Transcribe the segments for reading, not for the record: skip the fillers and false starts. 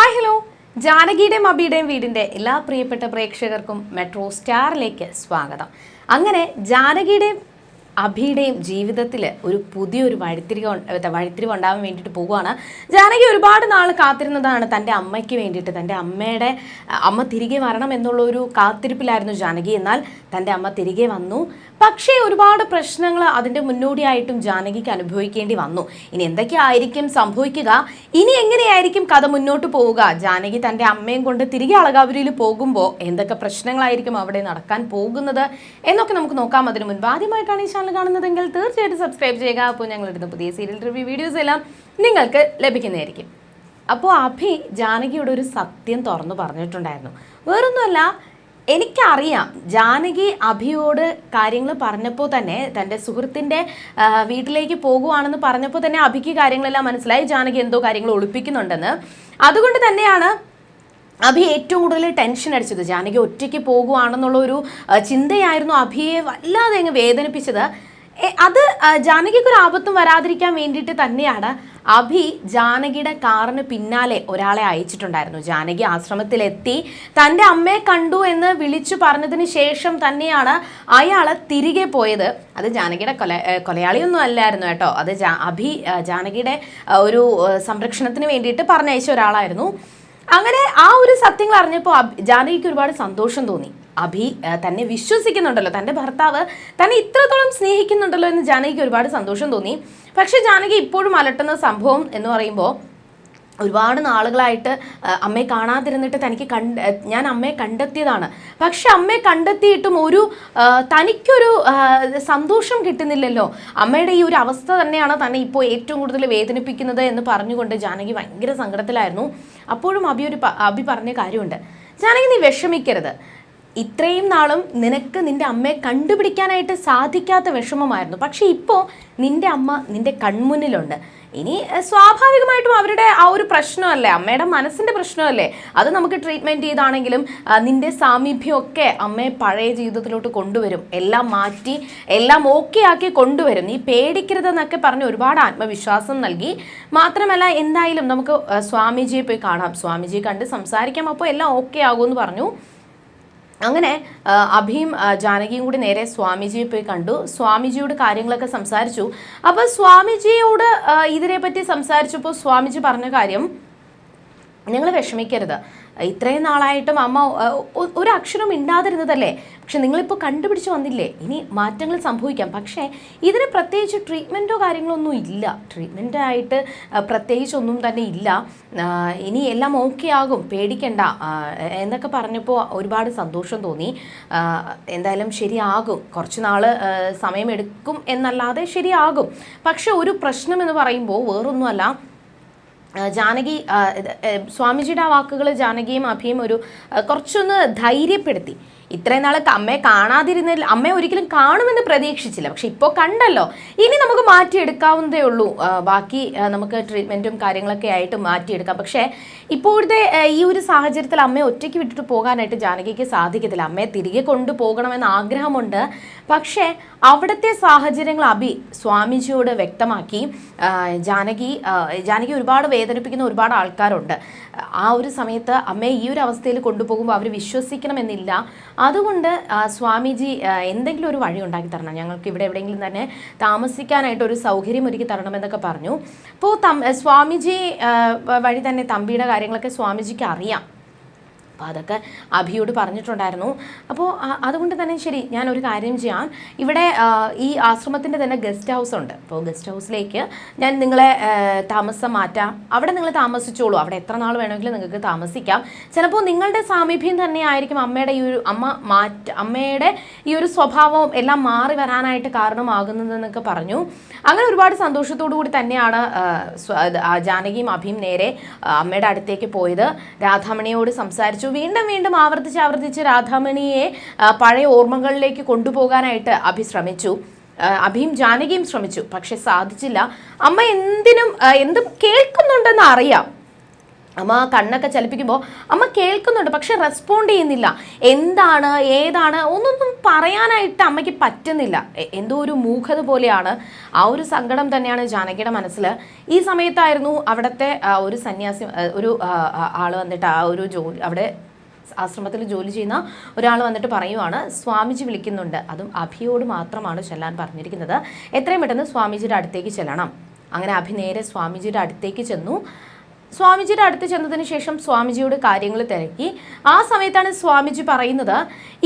Hi hello ജാനകിയുടെയും അബിയുടെയും വീടിൻ്റെ എല്ലാ പ്രിയപ്പെട്ട പ്രേക്ഷകർക്കും മെട്രോ സ്റ്റാറിലേക്ക് സ്വാഗതം. അങ്ങനെ ജാനകിയുടെയും അഭിയുടെയും ജീവിതത്തിൽ ഒരു പുതിയൊരു വഴിത്തിരിവ് ഉണ്ടാവാൻ വേണ്ടിയിട്ട് പോകുകയാണ്. ജാനകി ഒരുപാട് നാൾ കാത്തിരുന്നതാണ് തൻ്റെ അമ്മയ്ക്ക് വേണ്ടിയിട്ട്. തൻ്റെ അമ്മ തിരികെ വരണം എന്നുള്ളൊരു കാത്തിരിപ്പിലായിരുന്നു ജാനകി. എന്നാൽ തൻ്റെ അമ്മ തിരികെ വന്നു. പക്ഷേ ഒരുപാട് പ്രശ്നങ്ങൾ അതിൻ്റെ മുന്നോടിയായിട്ടും ജാനകിക്ക് അനുഭവിക്കേണ്ടി വന്നു. ഇനി എന്തൊക്കെയായിരിക്കും സംഭവിക്കുക, ഇനി എങ്ങനെയായിരിക്കും കഥ മുന്നോട്ട് പോവുക, ജാനകി തൻ്റെ അമ്മയും കൊണ്ട് തിരികെ അളകാപുരിയിൽ പോകുമ്പോൾ എന്തൊക്കെ പ്രശ്നങ്ങളായിരിക്കും അവിടെ നടക്കാൻ പോകുന്നത് എന്നൊക്കെ നമുക്ക് നോക്കാം. അതിന് മുൻപ് ആദ്യമായിട്ടാണ് ഈ ചാനൽ കാണുന്നതെങ്കിൽ തീർച്ചയായിട്ടും സബ്സ്ക്രൈബ് ചെയ്യുക. അപ്പോൾ ഞങ്ങളിടുന്ന പുതിയ സീരിയൽ റിവ്യൂ വീഡിയോസ് എല്ലാം നിങ്ങൾക്ക് ലഭിക്കുന്നതായിരിക്കും. അപ്പോൾ അഭി ജാനകിയുടെ ഒരു സത്യം തുറന്നു പറഞ്ഞിട്ടുണ്ടായിരുന്നു. വേറൊന്നുമല്ല, എനിക്കറിയാം ജാനകി അഭിയോട് കാര്യങ്ങൾ പറഞ്ഞപ്പോൾ തന്നെ, തൻ്റെ സുഹൃത്തിൻ്റെ വീട്ടിലേക്ക് പോകുവാണെന്ന് പറഞ്ഞപ്പോൾ തന്നെ അഭിക്ക് കാര്യങ്ങളെല്ലാം മനസ്സിലായി. ജാനകി എന്തോ കാര്യങ്ങൾ ഒളിപ്പിക്കുന്നുണ്ടെന്ന്. അതുകൊണ്ട് തന്നെയാണ് അഭി ഏറ്റവും കൂടുതൽ ടെൻഷൻ അടിച്ചത്. ജാനകി ഒറ്റയ്ക്ക് പോകുവാണെന്നുള്ള ഒരു ചിന്തയായിരുന്നു അഭിയെ വല്ലാതെ അങ്ങ് വേദനിപ്പിച്ചത്. അത് ജാനകിക്ക് ഒരു ആപത്തും വരാതിരിക്കാൻ വേണ്ടിയിട്ട് തന്നെയാണ് അഭി ജാനകിയുടെ കാറിന് പിന്നാലെ ഒരാളെ അയച്ചിട്ടുണ്ടായിരുന്നു. ജാനകി ആശ്രമത്തിലെത്തി തൻ്റെ അമ്മയെ കണ്ടു എന്ന് വിളിച്ചു പറഞ്ഞതിന് ശേഷം തന്നെയാണ് അയാൾ തിരികെ പോയത്. അത് ജാനകിയുടെ കൊലയാളിയൊന്നും അല്ലായിരുന്നു കേട്ടോ. അത് അഭി ജാനകിയുടെ ഒരു സംരക്ഷണത്തിന് വേണ്ടിയിട്ട് പറഞ്ഞയച്ച ഒരാളായിരുന്നു. അങ്ങനെ ആ ഒരു സത്യങ്ങൾ അറിഞ്ഞപ്പോൾ ജാനകിക്ക് ഒരുപാട് സന്തോഷം തോന്നി. അഭി തന്നെ വിശ്വസിക്കുന്നുണ്ടല്ലോ, തൻ്റെ ഭർത്താവ് തന്നെ ഇത്രത്തോളം സ്നേഹിക്കുന്നുണ്ടല്ലോ എന്ന് ജാനകിക്ക് ഒരുപാട് സന്തോഷം തോന്നി. പക്ഷേ ജാനകി ഇപ്പോഴും അലട്ടുന്ന സംഭവം എന്ന് പറയുമ്പോൾ, ഒരുപാട് നാളുകളായിട്ട് അമ്മയെ കാണാതിരുന്നിട്ട് ഞാൻ അമ്മയെ കണ്ടെത്തിയതാണ്. പക്ഷെ അമ്മയെ കണ്ടെത്തിയിട്ടും തനിക്കൊരു സന്തോഷം കിട്ടുന്നില്ലല്ലോ. അമ്മയുടെ ഈ ഒരു അവസ്ഥ തന്നെയാണ് തന്നെ ഇപ്പോൾ ഏറ്റവും കൂടുതൽ വേദനിപ്പിക്കുന്നത് എന്ന് പറഞ്ഞുകൊണ്ട് ജാനകി ഭയങ്കര സങ്കടത്തിലായിരുന്നു. അപ്പോഴും അഭി പറഞ്ഞ കാര്യമുണ്ട്, ജാനകി നീ വിഷമിക്കരുത്. ഇത്രയും നാളും നിനക്ക് നിൻ്റെ അമ്മയെ കണ്ടുപിടിക്കാനായിട്ട് സാധിക്കാത്ത വിഷമമായിരുന്നു. പക്ഷെ ഇപ്പോൾ നിൻ്റെ അമ്മ നിൻ്റെ കൺമുന്നിലുണ്ട്. ഇനി സ്വാഭാവികമായിട്ടും അവരുടെ ആ ഒരു പ്രശ്നമല്ലേ, അമ്മയുടെ മനസ്സിൻ്റെ പ്രശ്നമല്ലേ, അത് നമുക്ക് ട്രീറ്റ്മെൻറ്റ് ചെയ്താണെങ്കിലും നിൻ്റെ സാമീപ്യമൊക്കെ അമ്മയെ പഴയ ജീവിതത്തിലോട്ട് കൊണ്ടുവരും. എല്ലാം മാറ്റി എല്ലാം ഓക്കെ ആക്കി കൊണ്ടുവരും. നീ പേടിക്കരുതെന്നൊക്കെ പറഞ്ഞ് ഒരുപാട് ആത്മവിശ്വാസം നൽകി. മാത്രമല്ല എന്തായാലും നമുക്ക് സ്വാമിജിയെ പോയി കാണാം, സ്വാമിജിയെ കണ്ട് സംസാരിക്കാം, അപ്പോൾ എല്ലാം ഓക്കെ ആകുമെന്ന് പറഞ്ഞു. അങ്ങനെ അഭിയും ജാനകിയും കൂടി നേരെ സ്വാമിജിയെ പോയി കണ്ടു. സ്വാമിജിയോട് കാര്യങ്ങളൊക്കെ സംസാരിച്ചു. അപ്പോൾ സ്വാമിജിയോട് ഇതിനെപ്പറ്റി സംസാരിച്ചപ്പോൾ സ്വാമിജി പറഞ്ഞ കാര്യം, നിങ്ങൾ വിഷമിക്കരുത്. ഇത്രയും നാളായിട്ടും അമ്മ ഒരക്ഷരം ഇണ്ടാതിരുന്നതല്ലേ, പക്ഷെ നിങ്ങളിപ്പോൾ കണ്ടുപിടിച്ച് വന്നില്ലേ, ഇനി മാറ്റങ്ങൾ സംഭവിക്കാം. പക്ഷേ ഇതിന് പ്രത്യേകിച്ച് ട്രീറ്റ്മെൻറ്റോ കാര്യങ്ങളൊന്നും ഇല്ല. ട്രീറ്റ്മെൻറ്റായിട്ട് പ്രത്യേകിച്ചൊന്നും തന്നെ ഇല്ല. ഇനി എല്ലാം ഓക്കെ ആകും, പേടിക്കണ്ട എന്നൊക്കെ പറഞ്ഞപ്പോൾ ഒരുപാട് സന്തോഷം തോന്നി. എന്തായാലും ശരിയാകും, കുറച്ച് നാൾ സമയമെടുക്കും എന്നല്ലാതെ ശരിയാകും. പക്ഷെ ഒരു പ്രശ്നം എന്ന് പറയുമ്പോൾ വേറൊന്നുമല്ല, ജാനകി സ്വാമിജിയുടെ ആ വാക്കുകൾ ജാനകിയും അഭിയും കുറച്ചൊന്ന് ധൈര്യപ്പെടുത്തി. ഇത്രയും നാൾ അമ്മയെ കാണാതിരുന്നില്ല, അമ്മയെ ഒരിക്കലും കാണുമെന്ന് പ്രതീക്ഷിച്ചില്ല, പക്ഷെ ഇപ്പോൾ കണ്ടല്ലോ, ഇനി നമുക്ക് മാറ്റിയെടുക്കാവുന്നതേ ഉള്ളൂ. ബാക്കി നമുക്ക് ട്രീറ്റ്മെൻറ്റും കാര്യങ്ങളൊക്കെ ആയിട്ട് മാറ്റിയെടുക്കാം. പക്ഷേ ഇപ്പോഴത്തെ ഈ ഒരു സാഹചര്യത്തിൽ അമ്മയെ ഒറ്റയ്ക്ക് വിട്ടിട്ട് പോകാനായിട്ട് ജാനകിക്ക് സാധിക്കത്തില്ല. അമ്മയെ തിരികെ കൊണ്ടുപോകണമെന്ന് ആഗ്രഹമുണ്ട്. പക്ഷേ അവിടുത്തെ സാഹചര്യങ്ങൾ അഭി സ്വാമിജിയോട് വ്യക്തമാക്കി. ജാനകി ഒരുപാട് വേദനിപ്പിക്കുന്ന ഒരുപാട് ആൾക്കാരുണ്ട്. ആ ഒരു സമയത്ത് അമ്മയെ ഈ ഒരു അവസ്ഥയിൽ കൊണ്ടുപോകുമ്പോൾ അവർ വിശ്വസിക്കണമെന്നില്ല. അതുകൊണ്ട് സ്വാമിജി എന്തെങ്കിലും ഒരു വഴി ഉണ്ടാക്കി തരണം, ഞങ്ങൾക്ക് ഇവിടെ എവിടെയെങ്കിലും തന്നെ താമസിക്കാനായിട്ട് ഒരു സൗകര്യം ഒരുക്കി തരണമെന്നൊക്കെ പറഞ്ഞു. അപ്പോൾ സ്വാമിജി വഴി തന്നെ തമ്പിയുടെ കാര്യങ്ങളൊക്കെ സ്വാമിജിക്ക് അറിയാം. അപ്പോൾ അതൊക്കെ അഭിയോട് പറഞ്ഞിട്ടുണ്ടായിരുന്നു. അപ്പോൾ അതുകൊണ്ട് തന്നെ ശരി, ഞാനൊരു കാര്യം ചെയ്യാം, ഇവിടെ ഈ ആശ്രമത്തിൻ്റെ തന്നെ ഗസ്റ്റ് ഹൗസ് ഉണ്ട്. അപ്പോൾ ഗസ്റ്റ് ഹൗസിലേക്ക് ഞാൻ നിങ്ങളെ താമസം മാറ്റാം, അവിടെ നിങ്ങൾ താമസിച്ചോളൂ. അവിടെ എത്ര നാൾ വേണമെങ്കിലും നിങ്ങൾക്ക് താമസിക്കാം. ചിലപ്പോൾ നിങ്ങളുടെ സാമീപ്യം തന്നെ ആയിരിക്കും അമ്മയുടെ ഈ ഒരു അമ്മയുടെ ഈ ഒരു സ്വഭാവം എല്ലാം മാറി വരാനായിട്ട് കാരണമാകുന്നതെന്നൊക്കെ പറഞ്ഞു. അങ്ങനെ ഒരുപാട് സന്തോഷത്തോടു കൂടി തന്നെയാണ് ജാനകിയും അഭിയും നേരെ അമ്മയുടെ അടുത്തേക്ക് പോയത്. രാധാമണിയോട് സംസാരിച്ചു. വീണ്ടും ആവർത്തിച്ച് രാധാമണിയെ പഴയ ഓർമ്മകളിലേക്ക് കൊണ്ടുപോകാനായിട്ട് അഭിയും ജാനകിയും ശ്രമിച്ചു. പക്ഷെ സാധിച്ചില്ല. അമ്മ എന്തും കേൾക്കുന്നുണ്ടെന്ന് അറിയാം. അമ്മ കണ്ണൊക്കെ ചലിപ്പിക്കുമ്പോൾ അമ്മ കേൾക്കുന്നുണ്ട്, പക്ഷെ റെസ്പോണ്ട് ചെയ്യുന്നില്ല. എന്താണ് ഏതാണ് ഒന്നൊന്നും പറയാനായിട്ട് അമ്മയ്ക്ക് പറ്റുന്നില്ല. എന്തോ ഒരു മൂഖത പോലെയാണ്. ആ ഒരു സങ്കടം തന്നെയാണ് ജാനകിയുടെ മനസ്സിൽ. ഈ സമയത്തായിരുന്നു അവിടുത്തെ ഒരു സന്യാസി, ഒരു ആൾ വന്നിട്ട് ആ ഒരു അവിടെ ആശ്രമത്തിൽ ജോലി ചെയ്യുന്ന ഒരാൾ വന്നിട്ട് പറയുവാണ്, സ്വാമിജി വിളിക്കുന്നുണ്ട്, അതും അഭിയോട് മാത്രമാണ് ചെല്ലാൻ പറഞ്ഞിരിക്കുന്നത്, എത്രയും പെട്ടെന്ന് സ്വാമിജിയുടെ അടുത്തേക്ക് ചെല്ലണം. അങ്ങനെ അഭി നേരെ സ്വാമിജിയുടെ അടുത്തേക്ക് ചെന്നു. സ്വാമിജിയുടെ അടുത്ത് ചെന്നതിന് ശേഷം സ്വാമിജിയോട് കാര്യങ്ങൾ തിരക്കി. ആ സമയത്താണ് സ്വാമിജി പറയുന്നത്,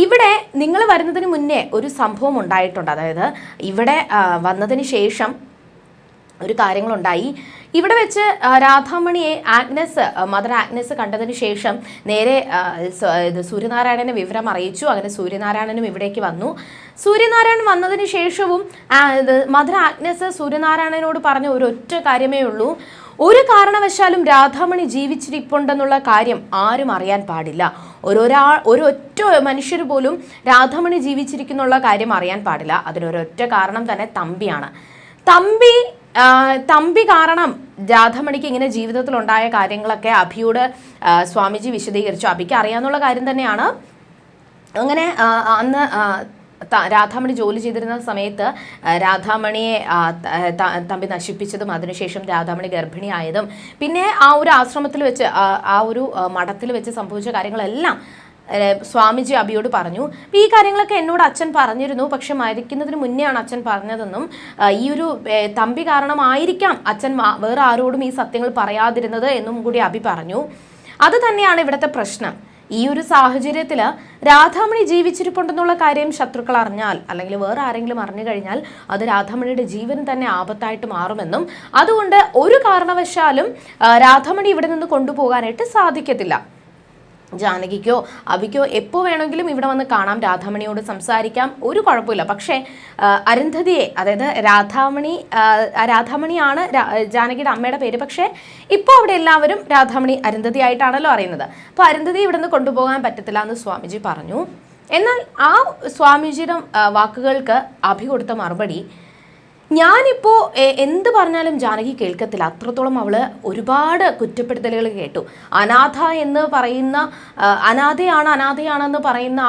ഇവിടെ നിങ്ങൾ വരുന്നതിന് മുന്നേ ഒരു സംഭവം ഉണ്ടായിട്ടുണ്ട്. അതായത് ഇവിടെ വന്നതിന് ശേഷം ഒരു കാര്യങ്ങളുണ്ടായി. ഇവിടെ വെച്ച് രാധാമണിയെ മദർ ആഗ്നസ് കണ്ടതിന് ശേഷം നേരെ സൂര്യനാരായണനെ വിവരം അറിയിച്ചു. അങ്ങനെ സൂര്യനാരായണനും ഇവിടേക്ക് വന്നു. സൂര്യനാരായണൻ വന്നതിന് ശേഷവും മദർ ആഗ്നസ് സൂര്യനാരായണനോട് പറഞ്ഞ ഒരൊറ്റ കാര്യമേ ഉള്ളൂ, ഒരു കാരണവശാലും രാധാമണി ജീവിച്ചിരിപ്പുണ്ടെന്നുള്ള കാര്യം ആരും അറിയാൻ പാടില്ല. ഒരൊറ്റ മനുഷ്യർ പോലും രാധാമണി ജീവിച്ചിരിക്കുന്നുള്ള കാര്യം അറിയാൻ പാടില്ല. അതിനൊരൊറ്റ കാരണം തന്നെ തമ്പിയാണ്. തമ്പി കാരണം രാധാമണിക്ക് ഇങ്ങനെ ജീവിതത്തിൽ ഉണ്ടായ കാര്യങ്ങളൊക്കെ അഭിയോട് സ്വാമിജി വിശദീകരിച്ചു. അഭിക്ക് അറിയാവുന്ന കാര്യം തന്നെയാണ്. അങ്ങനെ അന്ന് രാധാമണി ജോലി ചെയ്തിരുന്ന സമയത്ത് രാധാമണിയെ തമ്പി നശിപ്പിച്ചതും അതിനുശേഷം രാധാമണി ഗർഭിണിയായതും പിന്നെ ആ ഒരു ആശ്രമത്തിൽ വെച്ച് ആ ഒരു മഠത്തിൽ വെച്ച് സംഭവിച്ച കാര്യങ്ങളെല്ലാം സ്വാമിജി അഭിയോട് പറഞ്ഞു. ഈ കാര്യങ്ങളൊക്കെ എന്നോട് അച്ഛൻ പറഞ്ഞിരുന്നു, പക്ഷെ മരിക്കുന്നതിന് മുന്നെയാണ് അച്ഛൻ പറഞ്ഞതെന്നും ഈ ഒരു തമ്പി കാരണമായിരിക്കാം അച്ഛൻ വേറെ ആരോടും ഈ സത്യങ്ങൾ പറയാതിരുന്നത് എന്നും കൂടി അഭി പറഞ്ഞു. അത് തന്നെയാണ് ഇവിടുത്തെ പ്രശ്നം. ഈ ഒരു സാഹചര്യത്തിൽ രാധാമണി ജീവിച്ചിരിപ്പുണ്ടെന്നുള്ള കാര്യം ശത്രുക്കൾ അറിഞ്ഞാൽ അല്ലെങ്കിൽ വേറെ ആരെങ്കിലും അറിഞ്ഞു കഴിഞ്ഞാൽ അത് രാധാമണിയുടെ ജീവന് തന്നെ ആപത്തായിട്ട് മാറുമെന്നും അതുകൊണ്ട് ഒരു കാരണവശാലും രാധാമണി ഇവിടെ നിന്ന് കൊണ്ടുപോകാനായിട്ട് സാധിക്കത്തില്ല. ജാനകിക്കോ അഭിക്കോ എപ്പോൾ വേണമെങ്കിലും ഇവിടെ വന്ന് കാണാം, രാധാമണിയോട് സംസാരിക്കാം, ഒരു കുഴപ്പമില്ല. പക്ഷേ അരുന്ധതിയെ, അതായത് രാധാമണിയാണ് ജാനകിയുടെ അമ്മയുടെ പേര്, പക്ഷേ ഇപ്പോൾ അവിടെ എല്ലാവരും രാധാമണി അരുന്ധതി ആയിട്ടാണല്ലോ അറിയുന്നത്. അപ്പോൾ അരുന്ധതി ഇവിടെ നിന്ന് കൊണ്ടുപോകാൻ പറ്റത്തില്ല എന്ന് സ്വാമിജി പറഞ്ഞു. എന്നാൽ ആ സ്വാമിജിയുടെ വാക്കുകൾക്ക് അഭി കൊടുത്ത മറുപടി, ഞാനിപ്പോൾ എന്ത് പറഞ്ഞാലും ജാനകി കേൾക്കത്തില്ല. അത്രത്തോളം അവൾ ഒരുപാട് കുറ്റപ്പെടുത്തലുകൾ കേട്ടു. അനാഥ എന്ന് പറയുന്ന അനാഥയാണെന്ന് പറയുന്ന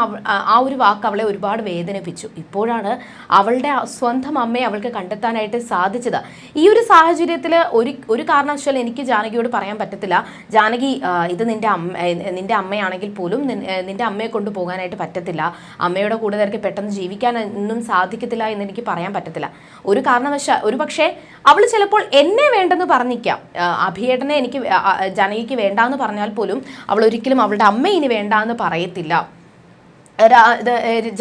ആ ഒരു വാക്ക് അവളെ ഒരുപാട് വേദനിപ്പിച്ചു. ഇപ്പോഴാണ് അവളുടെ സ്വന്തം അമ്മയെ അവൾക്ക് കണ്ടെത്താനായിട്ട് സാധിച്ചത്. ഈ ഒരു സാഹചര്യത്തിൽ ഒരു കാരണവശാലും എനിക്ക് ജാനകിയോട് പറയാൻ പറ്റത്തില്ല, ജാനകി ഇത് നിന്റെ അമ്മയാണെങ്കിൽ പോലും നിന്റെ അമ്മയെ കൊണ്ട് പോകാനായിട്ട് പറ്റത്തില്ല, അമ്മയുടെ കൂടെ നിനക്ക് പെട്ടെന്ന് ജീവിക്കാൻ ഒന്നും സാധിക്കത്തില്ല എന്ന് എനിക്ക് പറയാൻ പറ്റത്തില്ല. ഒരു പക്ഷേ അവൾ ചിലപ്പോൾ എന്നെ വേണ്ടെന്ന് പറഞ്ഞിരിക്കാം, അഭിയേട്ടനെ എനിക്ക് ജാനകിക്ക് വേണ്ടാന്ന് പറഞ്ഞാൽ പോലും അവൾ ഒരിക്കലും അവളുടെ അമ്മ ഇനി വേണ്ടാന്ന് പറയത്തില്ല.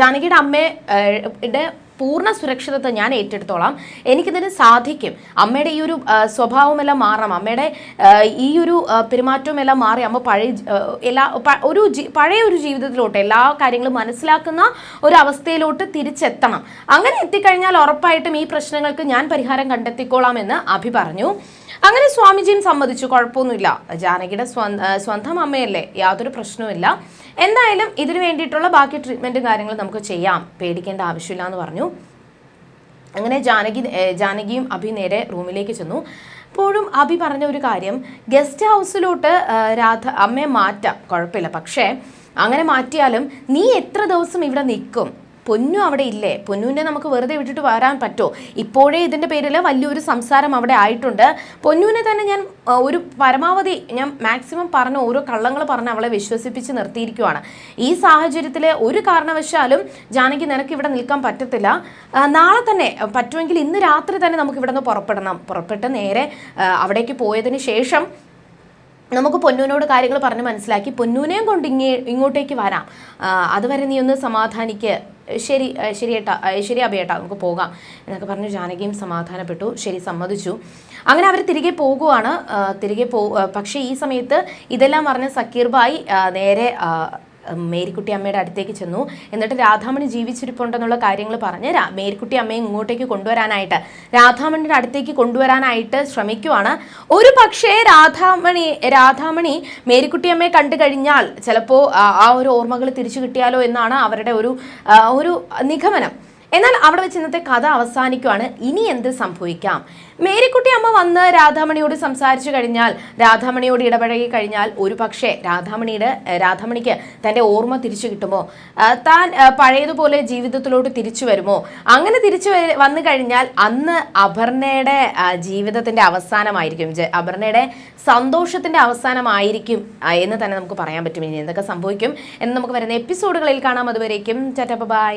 ജാനകിയുടെ അമ്മയുടെ പൂർണ്ണ സുരക്ഷിതത്വം ഞാൻ ഏറ്റെടുത്തോളാം, എനിക്കിതിന് സാധിക്കും. അമ്മയുടെ ഈ ഒരു സ്വഭാവമെല്ലാം മാറണം, അമ്മയുടെ ഈ ഒരു പെരുമാറ്റവുമെല്ലാം മാറി അമ്മ പഴയ ഒരു ജീവിതത്തിലോട്ട് എല്ലാ കാര്യങ്ങളും മനസ്സിലാക്കുന്ന ഒരു അവസ്ഥയിലോട്ട് തിരിച്ചെത്തണം. അങ്ങനെ എത്തിക്കഴിഞ്ഞാൽ ഉറപ്പായിട്ടും ഈ പ്രശ്നങ്ങൾക്ക് ഞാൻ പരിഹാരം കണ്ടെത്തിക്കോളാം എന്ന് അഭി പറഞ്ഞു. അങ്ങനെ സ്വാമിജിയും സമ്മതിച്ചു, കുഴപ്പമൊന്നുമില്ല, ജാനകിയുടെ സ്വന്തം അമ്മയല്ലേ, യാതൊരു പ്രശ്നവുമില്ല, എന്തായാലും ഇതിനു വേണ്ടിയിട്ടുള്ള ബാക്കി ട്രീറ്റ്മെൻറ്റും കാര്യങ്ങളും നമുക്ക് ചെയ്യാം, പേടിക്കേണ്ട ആവശ്യമില്ല എന്ന് പറഞ്ഞു. അങ്ങനെ ജാനകിയും അഭി നേരെ റൂമിലേക്ക് ചെന്നു. അപ്പോഴും അഭി പറഞ്ഞ ഒരു കാര്യം, ഗസ്റ്റ് ഹൗസിലോട്ട് അമ്മയെ മാറ്റാം, കുഴപ്പമില്ല, പക്ഷേ അങ്ങനെ മാറ്റിയാലും നീ എത്ര ദിവസം ഇവിടെ നിൽക്കും? പൊന്നു അവിടെ ഇല്ലേ? പൊന്നുവിനെ നമുക്ക് വെറുതെ വിട്ടിട്ട് വരാൻ പറ്റുമോ? ഇപ്പോഴേ ഇതിൻ്റെ പേരിൽ വലിയൊരു സംസാരം അവിടെ ആയിട്ടുണ്ട്. പൊന്നുവിനെ തന്നെ ഞാൻ ഒരു പരമാവധി മാക്സിമം പറഞ്ഞ ഓരോ കള്ളങ്ങൾ പറഞ്ഞ് അവളെ വിശ്വസിപ്പിച്ച് നിർത്തിയിരിക്കുവാണ്. ഈ സാഹചര്യത്തിൽ ഒരു കാരണവശാലും ജാനകി നിനക്ക് ഇവിടെ നിൽക്കാൻ പറ്റത്തില്ല. നാളെ തന്നെ പറ്റുമെങ്കിൽ ഇന്ന് രാത്രി തന്നെ നമുക്ക് ഇവിടെ നിന്ന് പുറപ്പെട്ട് നേരെ അവിടേക്ക് പോയതിന് ശേഷം നമുക്ക് പൊന്നൂനോട് കാര്യങ്ങൾ പറഞ്ഞ് മനസ്സിലാക്കി പൊന്നൂനെയും കൊണ്ട് ഇങ്ങോട്ടേക്ക് വരാം. അതുവരെ നീ ഒന്ന് സമാധാനിക്ക്. ശരി അഭിയേട്ടാ, നമുക്ക് പോകാം എന്നൊക്കെ പറഞ്ഞു. ജാനകിയും സമാധാനപ്പെട്ടു, ശരി സമ്മതിച്ചു. അങ്ങനെ അവർ തിരികെ പോകുവാണ്. പക്ഷേ ഈ സമയത്ത് ഇതെല്ലാം പറഞ്ഞ സക്കീർ ഭായ് നേരെ മേരിക്കുട്ടി അമ്മയുടെ അടുത്തേക്ക് ചെന്നു. എന്നിട്ട് രാധാമണി ജീവിച്ചിരിപ്പുണ്ടെന്നുള്ള കാര്യങ്ങൾ പറഞ്ഞ് മേരിക്കുട്ടി അമ്മയെ ഇങ്ങോട്ടേക്ക് കൊണ്ടുവരാനായിട്ട്, രാധാമണിയുടെ അടുത്തേക്ക് കൊണ്ടുവരാനായിട്ട് ശ്രമിക്കുവാണ്. ഒരു പക്ഷേ രാധാമണി മേരിക്കുട്ടി അമ്മയെ കണ്ടു കഴിഞ്ഞാൽ ചിലപ്പോൾ ആ ഒരു ഓർമ്മകൾ തിരിച്ചു കിട്ടിയാലോ എന്നാണ് അവരുടെ ഒരു നിഗമനം. എന്നാൽ അവിടെ വെച്ച് ഇന്നത്തെ കഥ അവസാനിക്കുവാണ്. ഇനി എന്ത് സംഭവിക്കാം? മേരിക്കുട്ടി അമ്മ വന്ന് രാധാമണിയോട് സംസാരിച്ചു കഴിഞ്ഞാൽ, രാധാമണിയോട് ഇടപഴകി കഴിഞ്ഞാൽ ഒരു പക്ഷേ രാധാമണിക്ക് തൻ്റെ ഓർമ്മ തിരിച്ചു കിട്ടുമോ? താൻ പഴയതുപോലെ ജീവിതത്തിലോട്ട് തിരിച്ചു വരുമോ? അങ്ങനെ തിരിച്ചു വന്നു കഴിഞ്ഞാൽ അന്ന് അപർണയുടെ ജീവിതത്തിൻ്റെ അവസാനമായിരിക്കും, അപർണയുടെ സന്തോഷത്തിൻ്റെ അവസാനമായിരിക്കും എന്ന് തന്നെ നമുക്ക് പറയാൻ പറ്റും. ഇനി എന്തൊക്കെ സംഭവിക്കും എന്ന് നമുക്ക് വരുന്ന എപ്പിസോഡുകളിൽ കാണാം. അതുവരേക്കും ടാറ്റാ ബൈ.